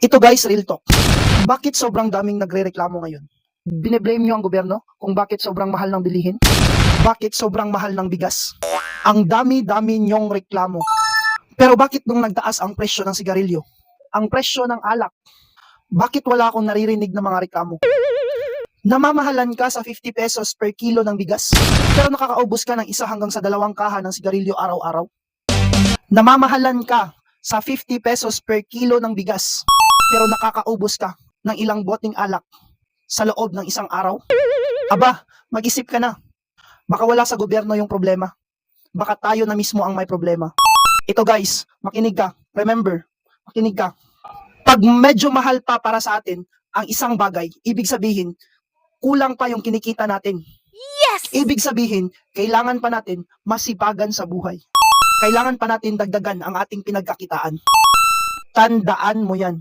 Ito guys, real talk. Bakit sobrang daming nagrereklamo ngayon? Bine-blame nyo ang gobyerno kung bakit sobrang mahal ng bilihin? Bakit sobrang mahal ng bigas? Ang dami-dami nyong reklamo. Pero bakit nung nagtaas ang presyo ng sigarilyo? Ang presyo ng alak? Bakit wala akong naririnig na mga reklamo? Namamahalan ka sa 50 pesos per kilo ng bigas, pero nakakaubos ka ng 1 hanggang sa 2 kaha ng sigarilyo araw-araw. Namamahalan ka sa 50 pesos per kilo ng bigas, pero nakakaubos ka ng ilang boting alak sa loob ng 1 araw. Aba, mag-isip ka na. Baka wala sa gobyerno yung problema. Baka tayo na mismo ang may problema. Ito guys, makinig ka. Remember, makinig ka. Pag medyo mahal pa para sa atin ang isang bagay, ibig sabihin, kulang pa yung kinikita natin. Yes! Ibig sabihin, kailangan pa natin masipagan sa buhay. Kailangan pa natin dagdagan ang ating pinagkakitaan. Tandaan mo yan.